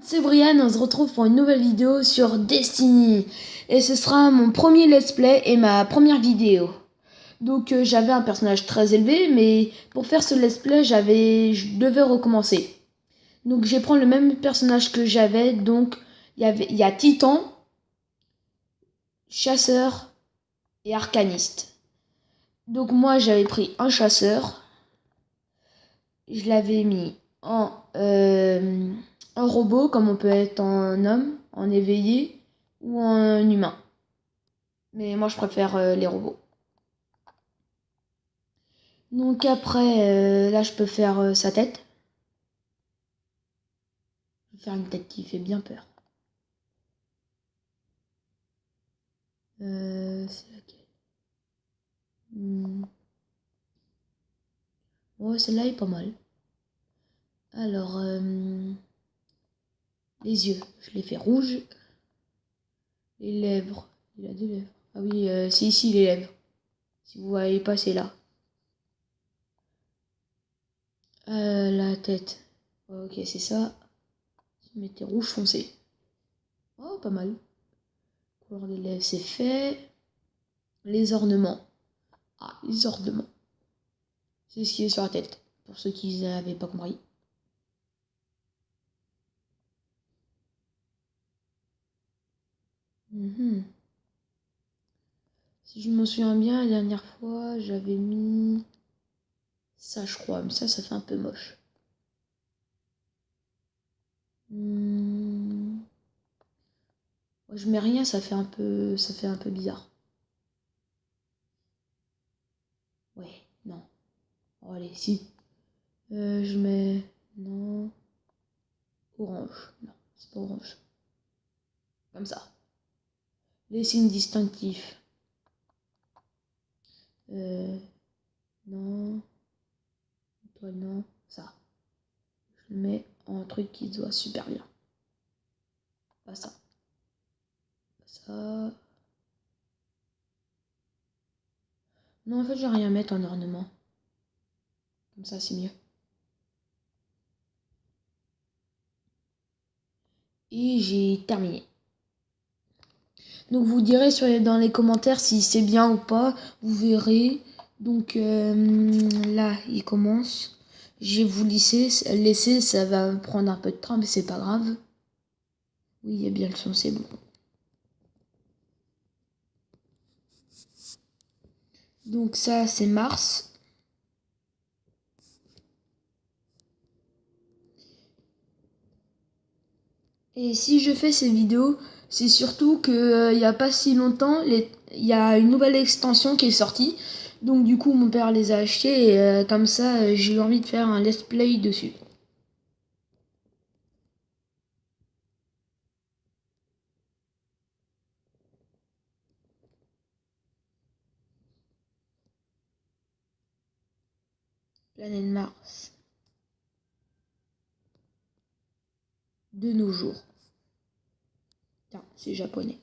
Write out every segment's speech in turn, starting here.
C'est Brian, on se retrouve pour une nouvelle vidéo sur Destiny. Et ce sera mon premier let's play et ma première vidéo. Donc j'avais un personnage très élevé, mais pour faire ce let's play, je devais recommencer. Donc je vais prendre le même personnage que j'avais, donc il y a Titan, Chasseur et Arcaniste. Donc moi j'avais pris un chasseur, je l'avais mis en robot, comme on peut être en homme, en éveillé ou en humain. Mais moi je préfère les robots. Donc après, là je peux faire sa tête. Je vais faire une tête qui fait bien peur. C'est laquelle? Ouais, celle-là est pas mal. Alors, les yeux, je les fais rouges. Les lèvres, il a des lèvres. Ah oui, c'est ici les lèvres. Si vous voyez pas, c'est là. La tête. Ok, c'est ça. Je mettais rouge foncé. Oh, pas mal. Couleur des lèvres, c'est fait. Les ornements. Ah, les ornements. C'est ce qui est sur la tête. Pour ceux qui n'avaient pas compris. Si je m'en souviens bien, la dernière fois, j'avais mis ça, je crois. Mais ça fait un peu moche. Je mets rien, ça fait un peu bizarre. Ouais, non. Oh, allez, si. Je mets... Non. Orange. Non, c'est pas orange. Comme ça. Les signes distinctifs. Non. Toi, non. Ça. Je le mets en truc qui se voit super bien. Pas ça. Pas ça. Non, en fait, j'ai rien à mettre en ornement. Comme ça, c'est mieux. Et j'ai terminé. Donc vous direz dans les commentaires si c'est bien ou pas. Vous verrez. Donc là, il commence. Je vais vous laisser, ça va prendre un peu de temps, mais c'est pas grave. Oui, il y a bien le son, c'est bon. Donc ça, c'est Mars. Et si je fais ces vidéos, c'est surtout que il y a pas si longtemps, il y a une nouvelle extension qui est sortie. Donc du coup, mon père les a achetés et comme ça, j'ai eu envie de faire un let's play dessus. Planète Mars. De nos jours. Tiens, c'est japonais.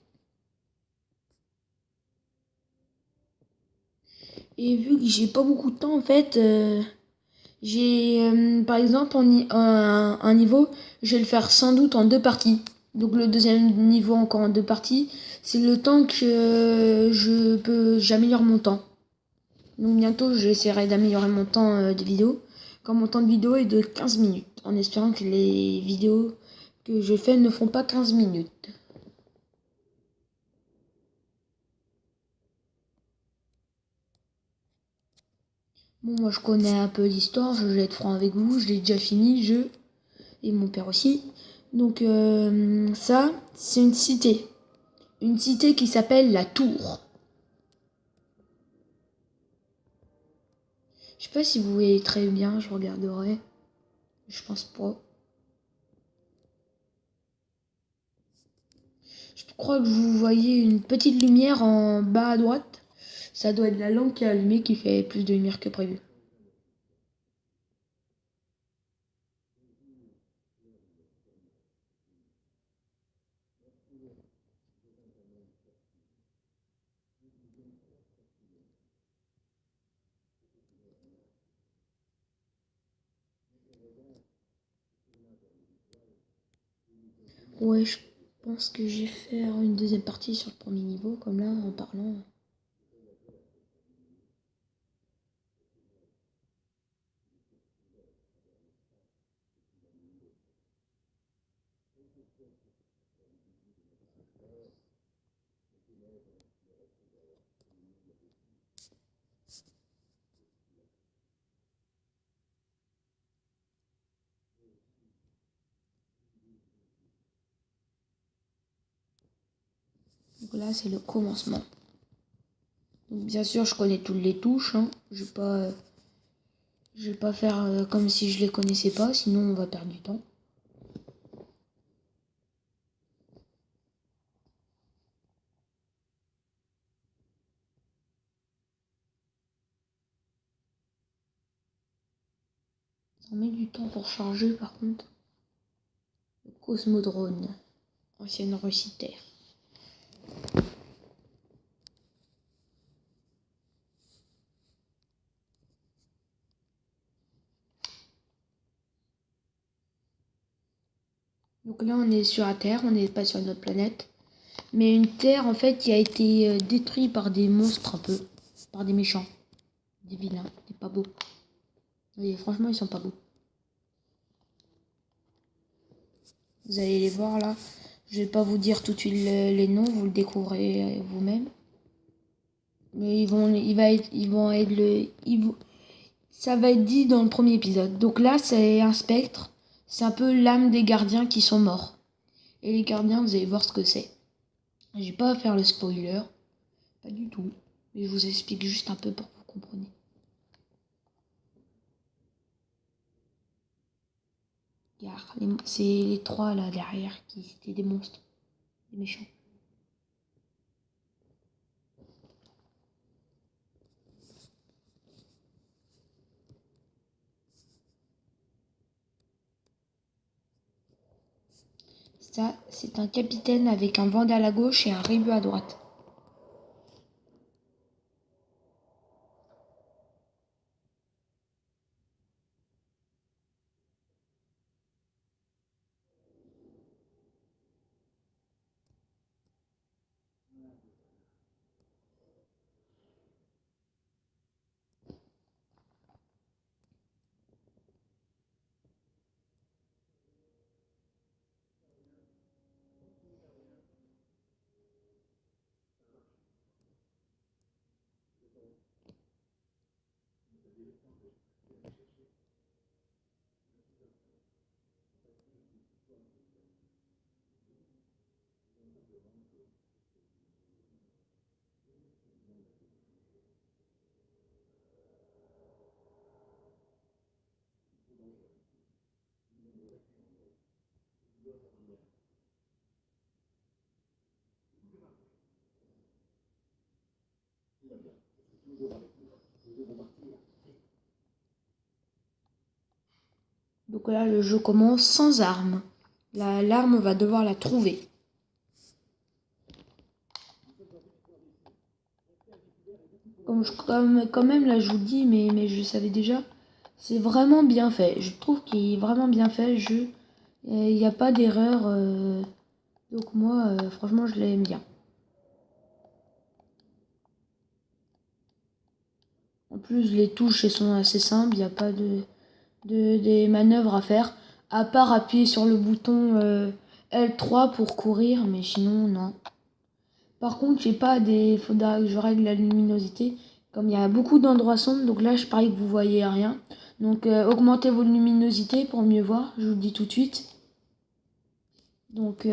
Et vu que j'ai pas beaucoup de temps, en fait, j'ai par exemple un niveau, je vais le faire sans doute en deux parties. Donc le deuxième niveau encore en deux parties, c'est le temps que j'améliore mon temps. Donc bientôt j'essaierai d'améliorer mon temps de vidéo. Quand mon temps de vidéo est de 15 minutes, en espérant que les vidéos que je fais ne font pas 15 minutes. Bon, moi je connais un peu l'histoire, je vais être franc avec vous, je l'ai déjà fini, et mon père aussi. Donc ça, c'est une cité. Une cité qui s'appelle la Tour. Je sais pas si vous voyez très bien, je regarderai. Je pense pas. Je crois que vous voyez une petite lumière en bas à droite. Ça doit être la lampe qui est allumée qui fait plus de lumière que prévu. Ouais, je pense que je vais faire une deuxième partie sur le premier niveau, comme là, en parlant. Donc là, c'est le commencement. Donc, bien sûr, je connais toutes les touches. Hein. Je vais pas faire comme si je les connaissais pas, sinon on va perdre du temps. Ça met du temps pour charger, par contre. Le Cosmodrone, ancienne Russie Terre. Donc là, on est sur la Terre, on n'est pas sur notre planète. Mais une Terre, en fait, qui a été détruite par des monstres un peu. Par des méchants. Des vilains, des pas beaux. Et franchement, ils sont pas beaux. Vous allez les voir là. Je vais pas vous dire tout de suite les noms, vous le découvrez vous-même. Mais ça va être dit dans le premier épisode. Donc là, c'est un spectre. C'est un peu l'âme des gardiens qui sont morts. Et les gardiens, vous allez voir ce que c'est. Je vais pas faire le spoiler. Pas du tout. Mais je vous explique juste un peu pour que vous compreniez. C'est les trois là derrière qui étaient des monstres. Des méchants. Ça, c'est un capitaine avec un Vandal à gauche et un Rébus à droite. Donc là, le jeu commence sans arme. L'arme, on va devoir la trouver. Quand même, là, je vous le dis, mais je le savais déjà. C'est vraiment bien fait. Je trouve qu'il est vraiment bien fait, le jeu. Il n'y a pas d'erreur. Donc moi, franchement, je l'aime bien. En plus, les touches, elles sont assez simples. Il n'y a pas des manœuvres à faire. À part appuyer sur le bouton L3 pour courir, mais sinon, non. Par contre, j'ai pas des. Faudra que je règle la luminosité. Comme il y a beaucoup d'endroits sombres, donc là, je parie que vous voyez rien. Donc, augmentez votre luminosité pour mieux voir, je vous le dis tout de suite. Donc,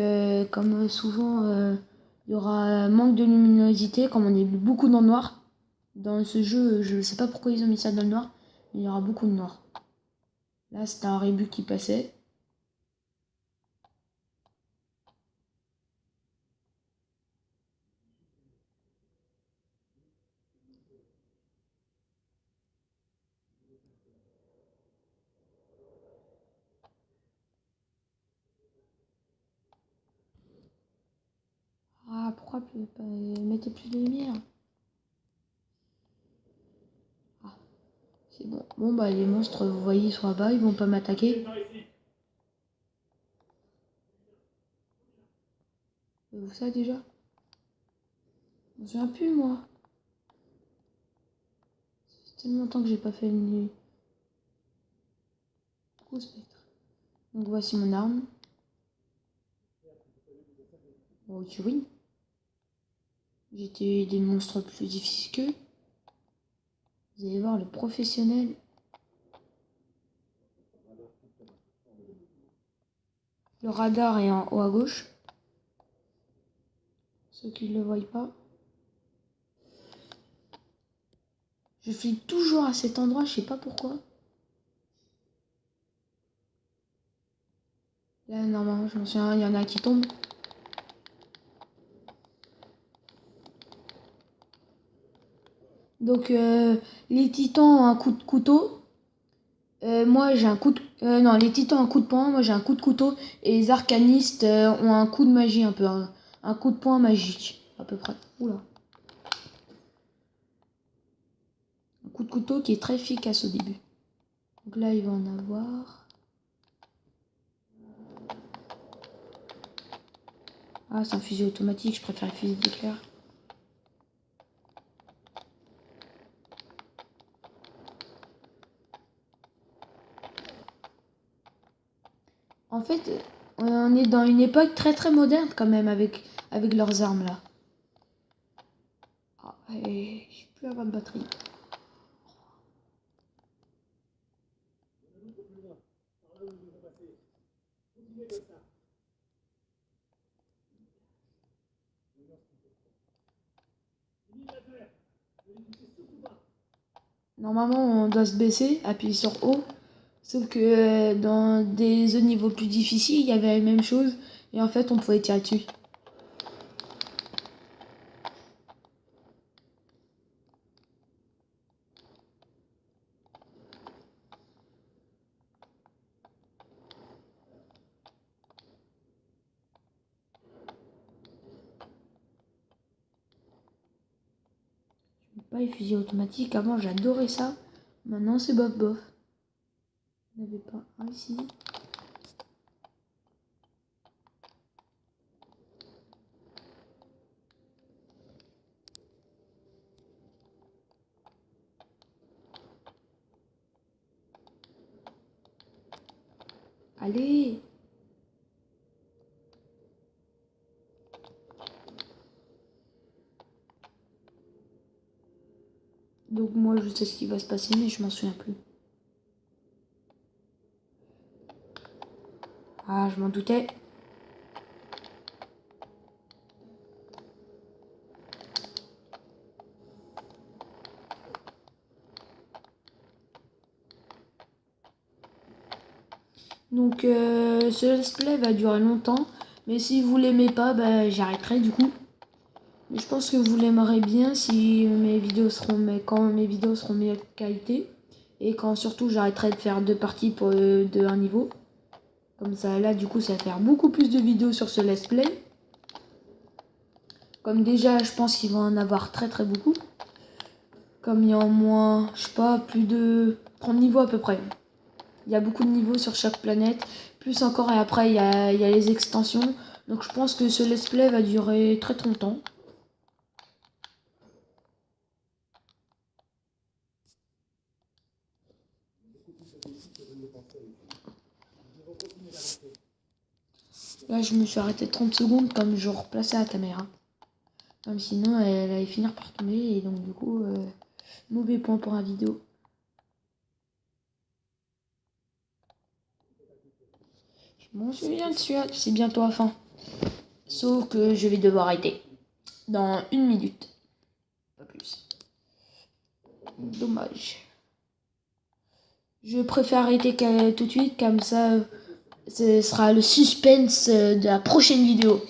comme souvent, il y aura un manque de luminosité, comme on est beaucoup dans le noir. Dans ce jeu, je ne sais pas pourquoi ils ont mis ça dans le noir, mais il y aura beaucoup de noir. Là, c'était un rébut qui passait. Ah, pourquoi mettez plus de lumière? Ah, c'est bon. Bon, bah, les monstres, vous voyez, ils sont là-bas, ils vont pas m'attaquer. Vous ça déjà? Je me souviens plus moi. C'est tellement longtemps que j'ai pas fait une nuit. Gros spectre. Donc voici mon arme. Oh tu oui. J'étais des monstres plus difficiles qu'eux. Vous allez voir le professionnel. Le radar est en haut à gauche. Ceux qui ne le voient pas. Je flippe toujours à cet endroit, je sais pas pourquoi. Là, normalement, je m'en souviens, il y en a qui tombent. Donc, les titans ont un coup de couteau. Moi, j'ai un coup de... non, les titans ont un coup de poing, moi j'ai un coup de couteau. Et les arcanistes ont un coup de magie un peu. Un coup de poing magique, à peu près. Oula. Un coup de couteau qui est très efficace au début. Donc là, il va en avoir. Ah, c'est un fusil automatique, je préfère le fusil d'éclair. En fait, on est dans une époque très moderne quand même avec leurs armes là. Ah, et je peux plus avoir de batterie. Normalement, on doit se baisser, appuyer sur O. Sauf que dans des autres niveaux plus difficiles, il y avait la même chose. Et en fait, on pouvait tirer dessus. Pas les fusils automatiques. Avant, j'adorais ça. Maintenant, c'est bof bof. Il n'y avait pas un ici. Allez! Donc moi, je sais ce qui va se passer, mais je m'en souviens plus. Ah, je m'en doutais. Donc ce let's play va durer longtemps. Mais si vous l'aimez pas, bah, j'arrêterai du coup. Mais je pense que vous l'aimerez bien si mes vidéos seront quand mes vidéos seront meilleure qualité. Et quand surtout j'arrêterai de faire 2 parties de un niveau. Comme ça là du coup ça va faire beaucoup plus de vidéos sur ce let's play. Comme déjà je pense qu'il va en avoir très beaucoup. Comme il y a au moins, je sais pas, plus de 30 niveaux à peu près. Il y a beaucoup de niveaux sur chaque planète. Plus encore et après il y a les extensions. Donc je pense que ce let's play va durer très longtemps. Là je me suis arrêté 30 secondes comme je replaçais la caméra. Comme sinon elle allait finir par tomber et donc du coup mauvais point pour la vidéo. Je m'en souviens de celui-là, c'est bientôt la fin. Sauf que je vais devoir arrêter. Dans 1 minute. Pas plus. Dommage. Je préfère arrêter tout de suite, comme ça, ce sera le suspense de la prochaine vidéo.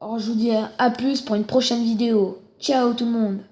Alors je vous dis à plus pour une prochaine vidéo. Ciao tout le monde.